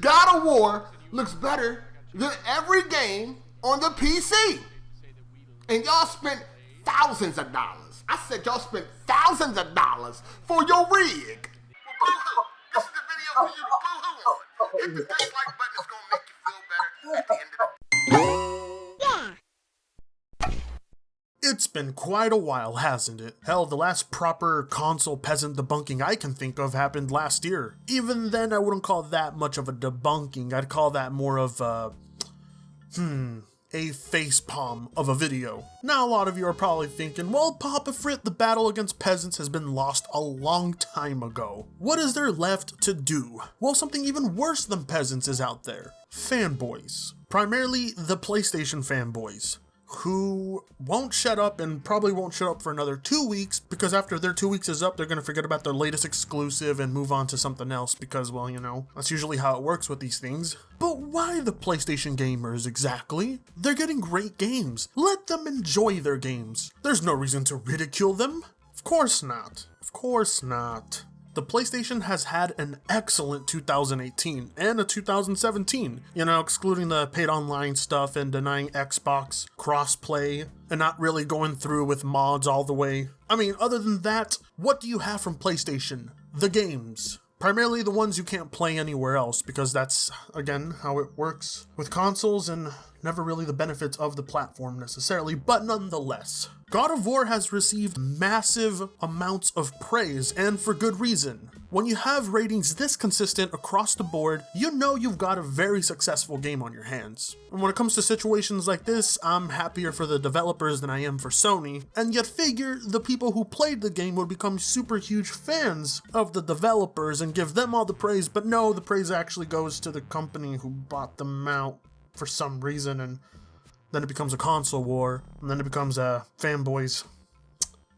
God of War looks better than every game on the PC. And y'all spent thousands of dollars. I said y'all spent thousands of dollars for your rig. Boo-hoo. This is the video for you to boo-hoo on. Hit the dislike button. It's going to make you feel better at the end of the day. It's been quite a while, hasn't it? Hell, the last proper console peasant debunking I can think of happened last year. Even then, I wouldn't call that much of a debunking. I'd call that more of a facepalm of a video. Now, a lot of you are probably thinking, well, Papa Frit, the battle against peasants has been lost a long time ago. What is there left to do? Well, something even worse than peasants is out there. Fanboys. Primarily the PlayStation fanboys, who won't shut up and probably won't shut up for another 2 weeks, because after their 2 weeks is up, they're going to forget about their latest exclusive and move on to something else because, well, you know, that's usually how it works with these things. But why the PlayStation gamers exactly? They're getting great games. Let them enjoy their games. There's no reason to ridicule them. Of course not. Of course not. The PlayStation has had an excellent 2018 and a 2017, you know, excluding the paid online stuff and denying Xbox crossplay and not really going through with mods all the way. I mean, other than that, what do you have from PlayStation? The games. Primarily the ones you can't play anywhere else, because that's, again, how it works with consoles and never really the benefits of the platform necessarily, but nonetheless. God of War has received massive amounts of praise, and for good reason. When you have ratings this consistent across the board, you know you've got a very successful game on your hands. And when it comes to situations like this, I'm happier for the developers than I am for Sony, and yet figure the people who played the game would become super huge fans of the developers and give them all the praise, but no, the praise actually goes to the company who bought them out for some reason, and then it becomes a console war, and then it becomes fanboys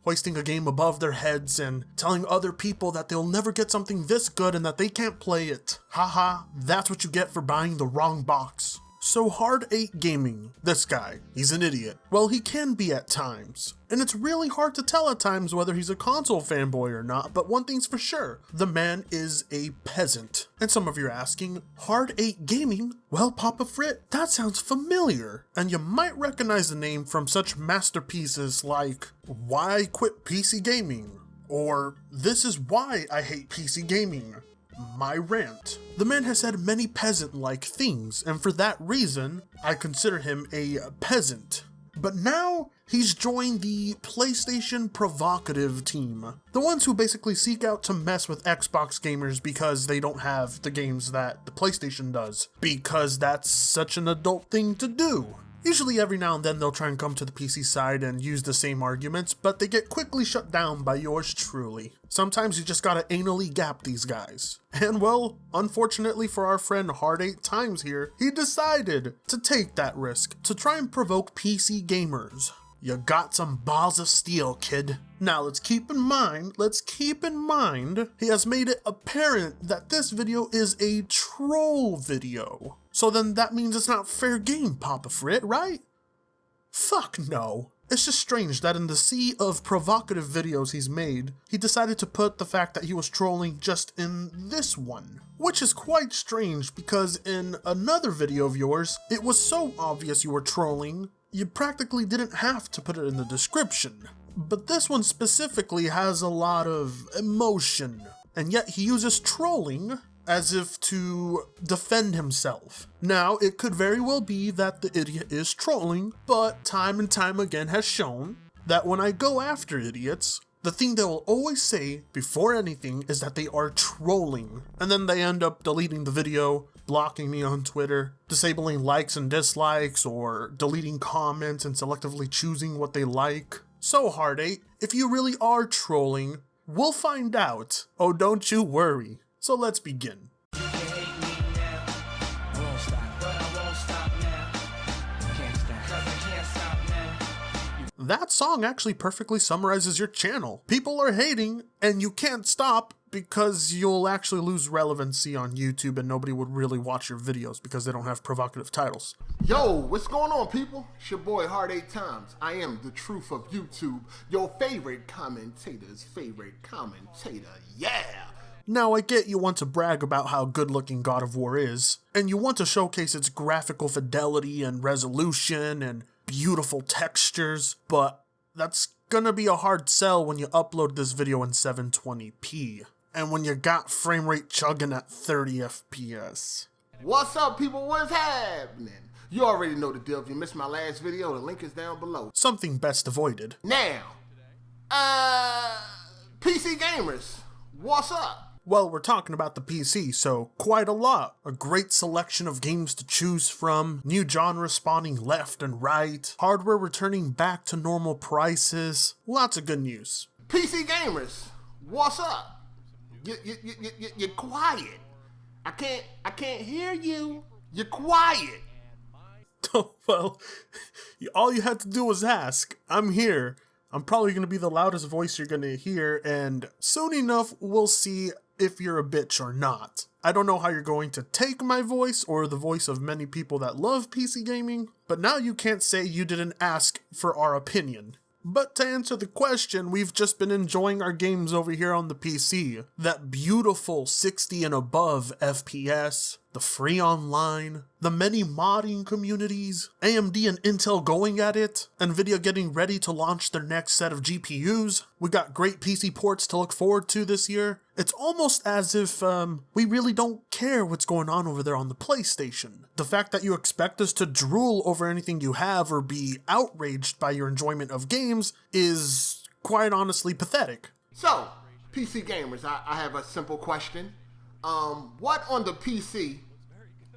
hoisting a game above their heads and telling other people that they'll never get something this good and that they can't play it. Haha, that's what you get for buying the wrong box. So Hard 8 Gaming, this guy, he's an idiot. Well, he can be at times. And it's really hard to tell at times whether he's a console fanboy or not, but one thing's for sure, the man is a peasant. And some of you are asking, Hard 8 Gaming? Well, Papa Frit, that sounds familiar. And you might recognize the name from such masterpieces like Why Quit PC Gaming? Or This Is Why I Hate PC Gaming. My Rant. The man has said many peasant-like things, and for that reason, I consider him a peasant. But now, he's joined the PlayStation provocative team. The ones who basically seek out to mess with Xbox gamers because they don't have the games that the PlayStation does. Because that's such an adult thing to do. Usually every now and then they'll try and come to the PC side and use the same arguments, but they get quickly shut down by yours truly. Sometimes you just gotta anally gap these guys. And well, unfortunately for our friend Hard 8 Times here, he decided to take that risk, to try and provoke PC gamers. You got some balls of steel, kid. Now let's keep in mind, he has made it apparent that this video is a troll video. So then that means it's not fair game, Papa Frit, right? Fuck no. It's just strange that in the sea of provocative videos he's made, he decided to put the fact that he was trolling just in this one. Which is quite strange because in another video of yours, it was so obvious you were trolling, you practically didn't have to put it in the description. But this one specifically has a lot of emotion, and yet he uses trolling as if to defend himself. Now, it could very well be that the idiot is trolling, but time and time again has shown that when I go after idiots, the thing they will always say before anything is that they are trolling, and then they end up deleting the video, blocking me on Twitter, disabling likes and dislikes, or deleting comments and selectively choosing what they like. So Hard 8, if you really are trolling, we'll find out. Oh, don't you worry. So let's begin. That song actually perfectly summarizes your channel. People are hating, and you can't stop because you'll actually lose relevancy on YouTube and nobody would really watch your videos because they don't have provocative titles. Yo, what's going on, people? It's your boy Hard 8 Times. I am the truth of YouTube, your favorite commentator's favorite commentator. Yeah! Now, I get you want to brag about how good-looking God of War is, and you want to showcase its graphical fidelity and resolution and beautiful textures, but that's gonna be a hard sell when you upload this video in 720p, and when you got frame rate chugging at 30 FPS. What's up, people? What's happening? You already know the deal. If you missed my last video, the link is down below. Something best avoided. Now, PC gamers, what's up? Well, we're talking about the PC, so quite a lot. A great selection of games to choose from, new genres spawning left and right, hardware returning back to normal prices, lots of good news. PC gamers, what's up? You're quiet. I can't hear you. You're quiet. Well, all you had to do was ask. I'm here. I'm probably going to be the loudest voice you're going to hear, and soon enough, we'll see if you're a bitch or not. I don't know how you're going to take my voice or the voice of many people that love PC gaming, but now you can't say you didn't ask for our opinion. But to answer the question, we've just been enjoying our games over here on the PC. That beautiful 60 and above FPS, the free online, the many modding communities, AMD and Intel going at it, Nvidia getting ready to launch their next set of GPUs. We got great PC ports to look forward to this year. It's almost as if we really don't care what's going on over there on the PlayStation. The fact that you expect us to drool over anything you have or be outraged by your enjoyment of games is quite honestly pathetic. So, PC gamers, I have a simple question. What on the PC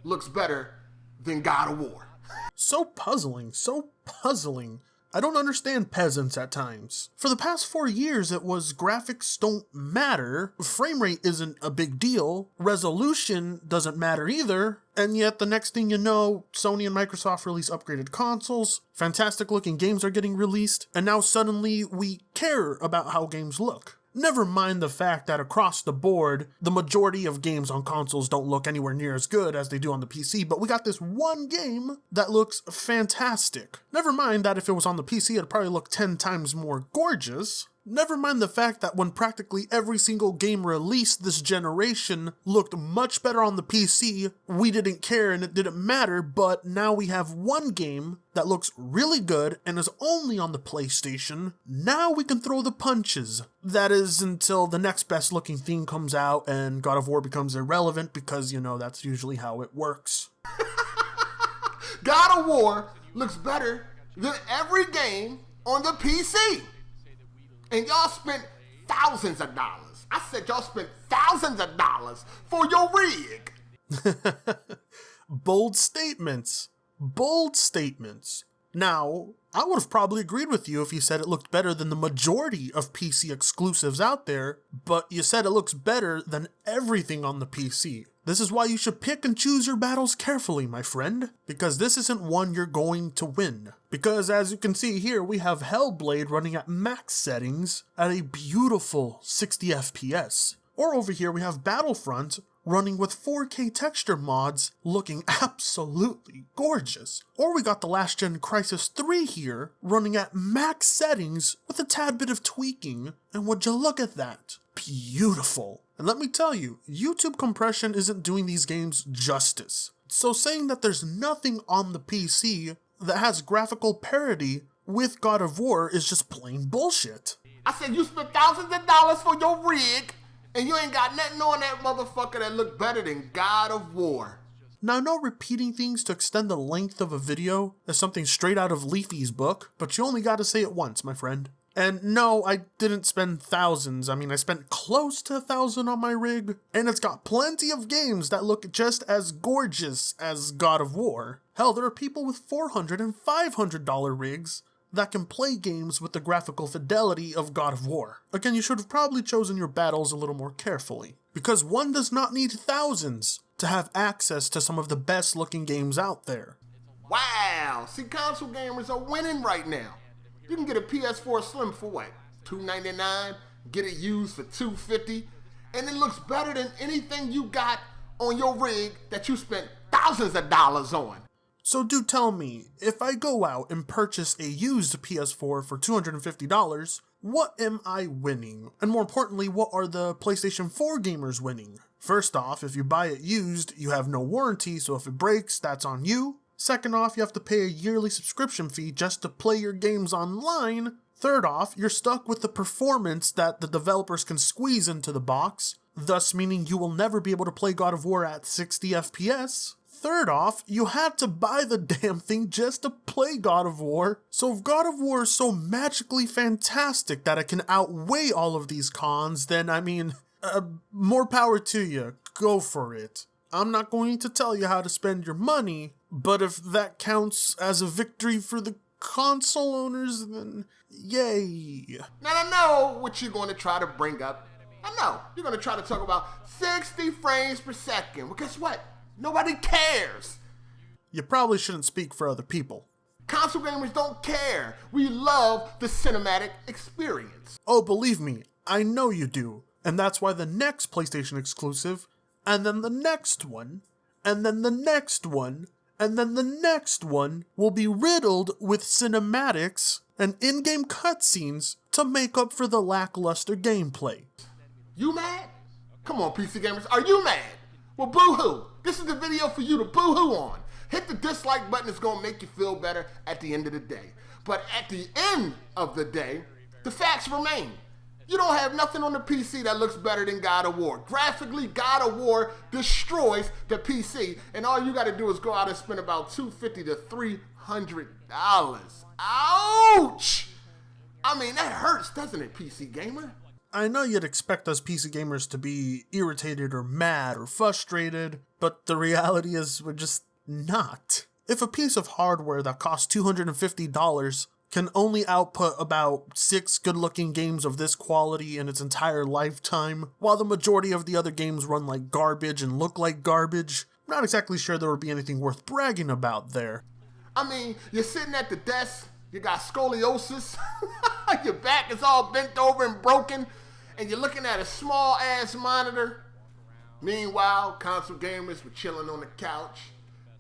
looks better than God of War? So puzzling, so puzzling. I don't understand Peasants at times. For the past 4 years, it was graphics don't matter, frame rate isn't a big deal, resolution doesn't matter either, and yet the next thing you know, Sony and Microsoft release upgraded consoles, fantastic looking games are getting released, and now suddenly we care about how games look. Never mind the fact that across the board, the majority of games on consoles don't look anywhere near as good as they do on the PC, but we got this one game that looks fantastic. Never mind that if it was on the PC, it'd probably look 10 times more gorgeous. Never mind the fact that when practically every single game released this generation looked much better on the PC, we didn't care and it didn't matter, but now we have one game that looks really good and is only on the PlayStation. Now we can throw the punches. That is until the next best looking thing comes out and God of War becomes irrelevant because, you know, that's usually how it works. God of War looks better than every game on the PC. And y'all spent thousands of dollars. I said y'all spent thousands of dollars for your rig. Bold statements. Bold statements. Now, I would have probably agreed with you if you said it looked better than the majority of PC exclusives out there, but you said it looks better than everything on the PC. This is why you should pick and choose your battles carefully, my friend, because this isn't one you're going to win. Because as you can see here, we have Hellblade running at max settings at a beautiful 60 FPS. Or over here we have Battlefront running with 4K texture mods looking absolutely gorgeous. Or we got the last gen Crysis 3 here running at max settings with a tad bit of tweaking, and would you look at that? Beautiful. And let me tell you, YouTube compression isn't doing these games justice. So saying that there's nothing on the PC that has graphical parity with God of War is just plain bullshit. I said you spent thousands of dollars for your rig, and you ain't got nothing on that motherfucker that look better than God of War. Now, I know repeating things to extend the length of a video is something straight out of Leafy's book, but you only gotta say it once, my friend. And no, I didn't spend thousands. I mean, I spent close to 1,000 on my rig, and it's got plenty of games that look just as gorgeous as God of War. Hell, there are people with $400 and $500 rigs that can play games with the graphical fidelity of God of War. Again, you should have probably chosen your battles a little more carefully, because one does not need thousands to have access to some of the best looking games out there. Wow, see, console gamers are winning right now. You can get a PS4 Slim for what? $299, get it used for $250, and it looks better than anything you got on your rig that you spent thousands of dollars on. So do tell me, if I go out and purchase a used PS4 for $250, What am I winning? And more importantly, what are the PlayStation 4 gamers winning? First off, if you buy it used, you have no warranty, so if it breaks, that's on you. Second off, you have to pay a yearly subscription fee just to play your games online. Third off, you're stuck with the performance that the developers can squeeze into the box, thus meaning you will never be able to play God of War at 60 FPS. Third off, you had to buy the damn thing just to play God of War. So if God of War is so magically fantastic that it can outweigh all of these cons, then I mean, more power to you. Go for it. I'm not going to tell you how to spend your money, but if that counts as a victory for the console owners, then yay. Now I know what you're going to try to bring up. I know you're going to try to talk about 60 frames per second. Well, guess what? Nobody cares. You probably shouldn't speak for other people. Console gamers don't care. We love the cinematic experience. Oh, believe me, I know you do. And that's why the next PlayStation exclusive, and then the next one, and then the next one, and then the next one will be riddled with cinematics and in-game cutscenes to make up for the lackluster gameplay. You mad? Come on, PC gamers, are you mad? Well, boo-hoo. This is the video for you to boo-hoo on. Hit the dislike button, it's gonna make you feel better at the end of the day. But at the end of the day, the facts remain. You don't have nothing on the PC that looks better than God of War. Graphically, God of War destroys the PC, and all you gotta do is go out and spend about $250 to $300. Ouch! I mean, that hurts, doesn't it, PC gamer? I know you'd expect us PC gamers to be irritated or mad or frustrated, but the reality is we're just not. If a piece of hardware that costs $250 can only output about 6 good-looking games of this quality in its entire lifetime, while the majority of the other games run like garbage and look like garbage, I'm not exactly sure there would be anything worth bragging about there. I mean, you're sitting at the desk, you got scoliosis, your back is all bent over and broken, and you're looking at a small-ass monitor. Meanwhile, console gamers were chilling on the couch,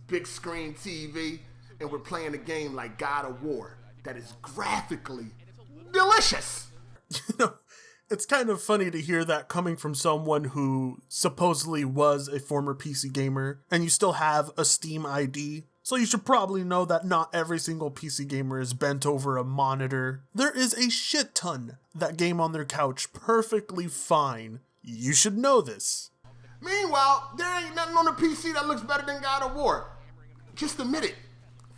big screen TV, and we're playing a game like God of War that is graphically delicious. You know, it's kind of funny to hear that coming from someone who supposedly was a former PC gamer, and you still have a Steam ID. So you should probably know that not every single PC gamer is bent over a monitor. There is a shit ton that game on their couch perfectly fine. You should know this. Meanwhile, there ain't nothing on the PC that looks better than God of War. Just admit it.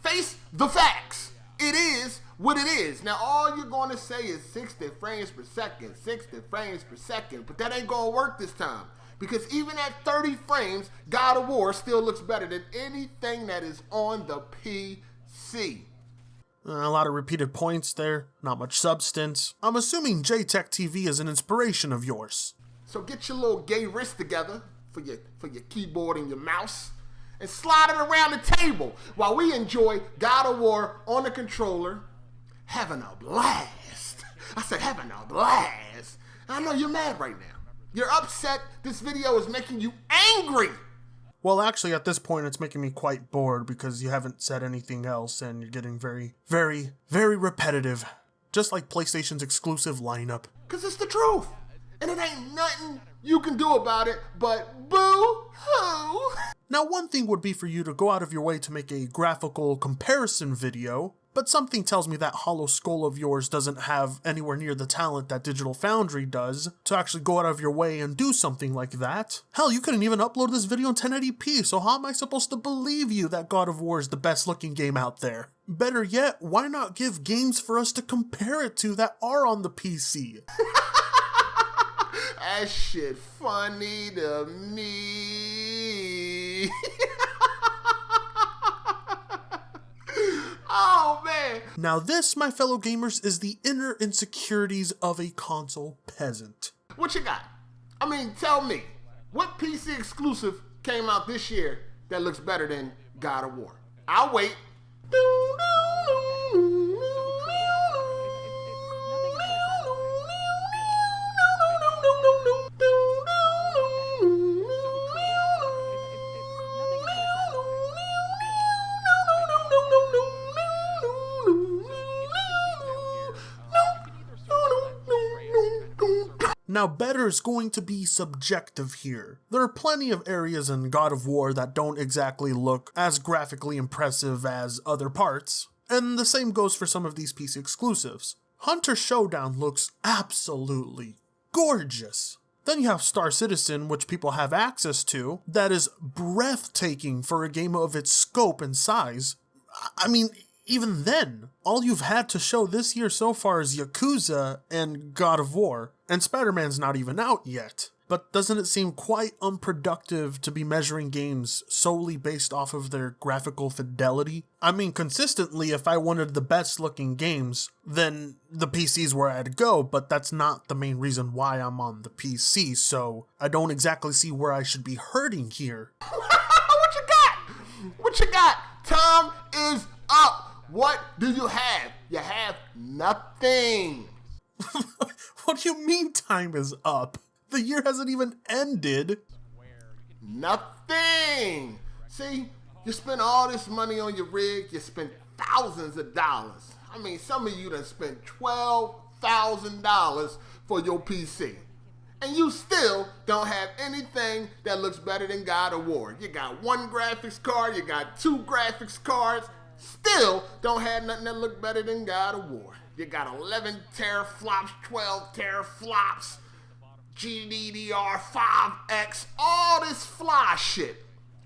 Face the facts. It is what it is. Now, all you're going to say is 60 frames per second, 60 frames per second, but that ain't going to work this time. Because even at 30 frames, God of War still looks better than anything that is on the PC. A lot of repeated points there, not much substance. I'm assuming JTech TV is an inspiration of yours. So get your little gay wrist together for your keyboard and your mouse and slide it around the table while we enjoy God of War on the controller, having a blast. I said having a blast. I know you're mad right now. You're upset. This video is making you angry. Well, actually, at this point, it's making me quite bored because you haven't said anything else and you're getting very, very, very repetitive. Just like PlayStation's exclusive lineup. Because it's the truth. And it ain't nothing you can do about it but boo-hoo. Now, one thing would be for you to go out of your way to make a graphical comparison video, but something tells me that hollow skull of yours doesn't have anywhere near the talent that Digital Foundry does to actually go out of your way and do something like that. Hell, you couldn't even upload this video in 1080p, so how am I supposed to believe you that God of War is the best looking game out there? Better yet, why not give games for us to compare it to that are on the PC? That shit funny to me. Oh, man. Now this, my fellow gamers, is the inner insecurities of a console peasant. What you got? I mean, tell me, what PC exclusive came out this year that looks better than God of War? I'll wait. Now, better is going to be subjective here. There are plenty of areas in God of War that don't exactly look as graphically impressive as other parts, and the same goes for some of these PC exclusives. Hunter Showdown looks absolutely gorgeous. Then you have Star Citizen, which people have access to, that is breathtaking for a game of its scope and size. I mean, even then, all you've had to show this year so far is Yakuza and God of War, and Spider-Man's not even out yet. But doesn't it seem quite unproductive to be measuring games solely based off of their graphical fidelity? I mean, consistently, if I wanted the best looking games, then the PC's where I'd go, but that's not the main reason why I'm on the PC, so I don't exactly see where I should be hurting here. What you got? What you got? Time is up. What do you have? You have nothing. What do you mean time is up? The year hasn't even ended. Nothing. See, you spend all this money on your rig, you spend thousands of dollars. I mean, some of you done spent $12,000 for your PC. And you still don't have anything that looks better than God of War. You got one graphics card, you got two graphics cards, still don't have nothing that look better than God of War. You got 11 teraflops, 12 teraflops, GDDR5X, all this fly shit.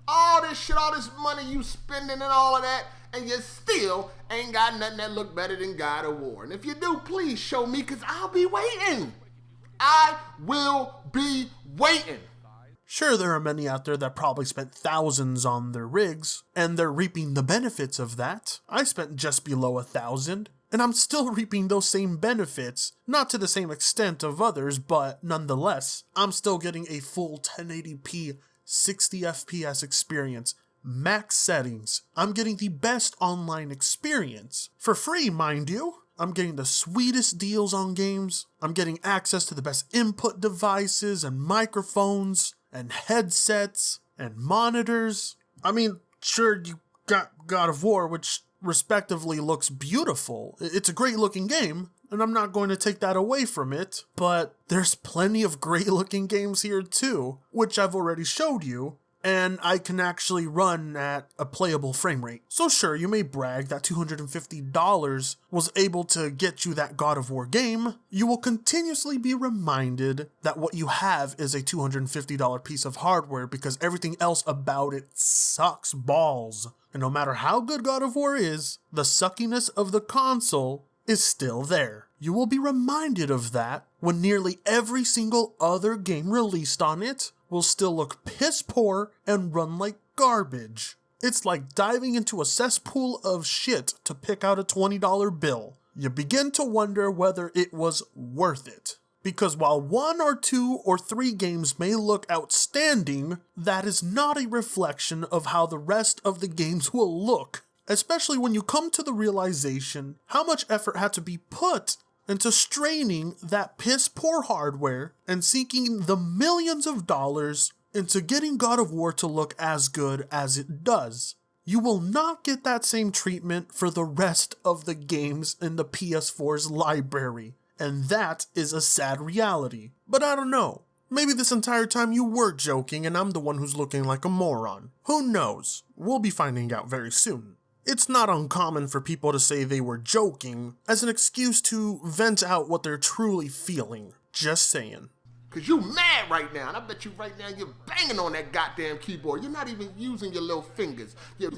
All this money you spending and all of that, and you still ain't got nothing that look better than God of War. And if you do, please show me, because I'll be waiting. I will be waiting. Sure, there are many out there that probably spent thousands on their rigs, and they're reaping the benefits of that. I spent just below 1,000. And I'm still reaping those same benefits, not to the same extent of others, but nonetheless, I'm still getting a full 1080p 60 FPS experience, max settings. I'm getting the best online experience. For free, mind you. I'm getting the sweetest deals on games. I'm getting access to the best input devices and microphones and headsets and monitors. I mean, sure, you got God of War, which respectively looks beautiful. It's a great looking game, and I'm not going to take that away from it, but there's plenty of great looking games here too, which I've already showed you, and I can actually run at a playable frame rate. So sure, you may brag that $250 was able to get you that God of War game. You will continuously be reminded that what you have is a $250 piece of hardware because everything else about it sucks balls. And no matter how good God of War is, the suckiness of the console is still there. You will be reminded of that when nearly every single other game released on it will still look piss poor and run like garbage. It's like diving into a cesspool of shit to pick out a $20 bill. You begin to wonder whether it was worth it. Because while 1 or 2 or 3 games may look outstanding, that is not a reflection of how the rest of the games will look. Especially when you come to the realization how much effort had to be put into straining that piss poor hardware and sinking the millions of dollars into getting God of War to look as good as it does. You will not get that same treatment for the rest of the games in the PS4's library. And that is a sad reality. But I don't know. Maybe this entire time you were joking and I'm the one who's looking like a moron. Who knows? We'll be finding out very soon. It's not uncommon for people to say they were joking as an excuse to vent out what they're truly feeling. Just saying. Cause you mad right now, and I bet you right now you're banging on that goddamn keyboard. You're not even using your little fingers. You're...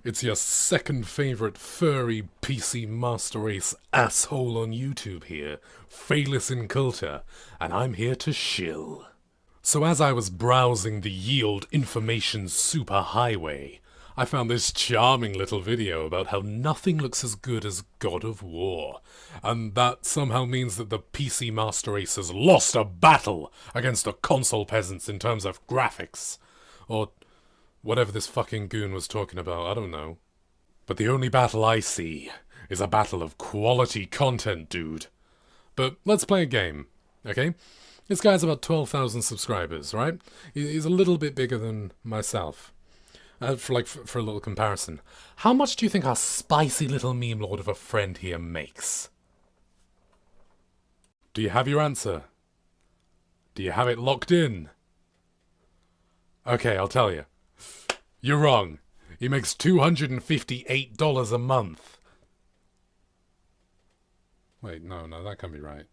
It's your second favorite furry PC Master Race asshole on YouTube here, Phaelus in Culture, and I'm here to shill. So as I was browsing the Yield Information Superhighway, I found this charming little video about how nothing looks as good as God of War, and that somehow means that the PC Master Race has lost a battle against the console peasants in terms of graphics, or whatever this fucking goon was talking about, I don't know. But the only battle I see is a battle of quality content, dude. But let's play a game, okay? This guy's about 12,000 subscribers, right? He's a little bit bigger than myself. For a little comparison. How much do you think our spicy little meme lord of a friend here makes? Do you have your answer? Do you have it locked in? Okay, I'll tell you. You're wrong. He makes $258 a month. Wait, no, that can't be right.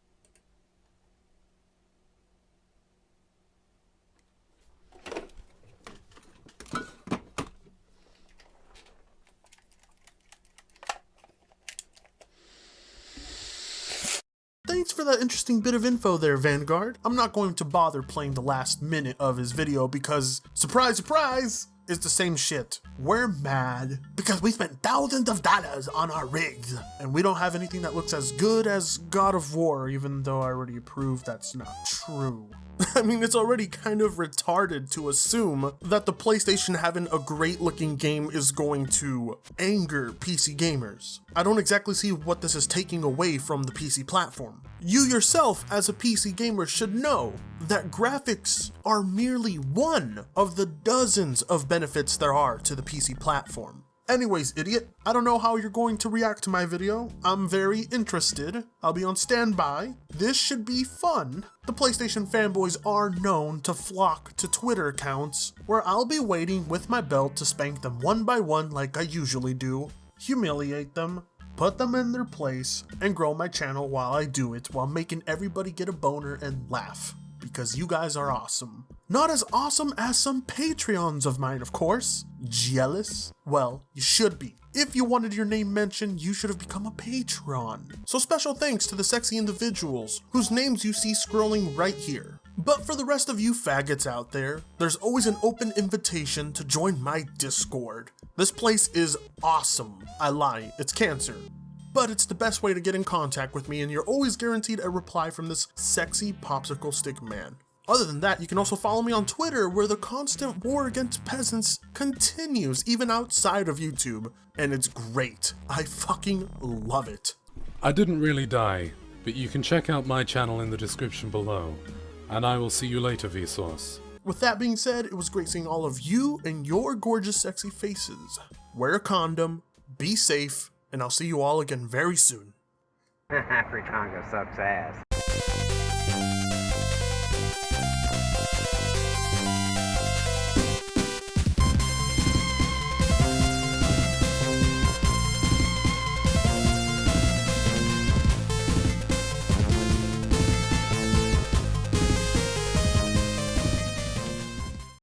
Thanks for that interesting bit of info there, Vanguard. I'm not going to bother playing the last minute of his video because, surprise, surprise, it's the same shit. We're mad because we spent thousands of dollars on our rigs and we don't have anything that looks as good as God of War, even though I already proved that's not true. I mean, it's already kind of retarded to assume that the PlayStation having a great looking game is going to anger PC gamers. I don't exactly see what this is taking away from the PC platform. You yourself, as a PC gamer, should know that graphics are merely one of the dozens of benefits there are to the PC platform. Anyways, idiot, I don't know how you're going to react to my video. I'm very interested. I'll be on standby. This should be fun. The PlayStation fanboys are known to flock to Twitter accounts where I'll be waiting with my belt to spank them one by one like I usually do, humiliate them, put them in their place, and grow my channel while I do it, while making everybody get a boner and laugh. Because you guys are awesome. Not as awesome as some Patreons of mine, of course. Jealous? Well, you should be. If you wanted your name mentioned, you should have become a patron. So special thanks to the sexy individuals whose names you see scrolling right here. But for the rest of you faggots out there, there's always an open invitation to join my Discord. This place is awesome. I lie, it's cancer. But it's the best way to get in contact with me, and you're always guaranteed a reply from this sexy popsicle stick man. Other than that, you can also follow me on Twitter, where the constant war against peasants continues even outside of YouTube, and it's great. I fucking love it. I didn't really die, but you can check out my channel in the description below, and I will see you later, Vsauce. With that being said, it was great seeing all of you and your gorgeous sexy faces. Wear a condom, be safe, and I'll see you all again very soon. Fritanga sucks ass.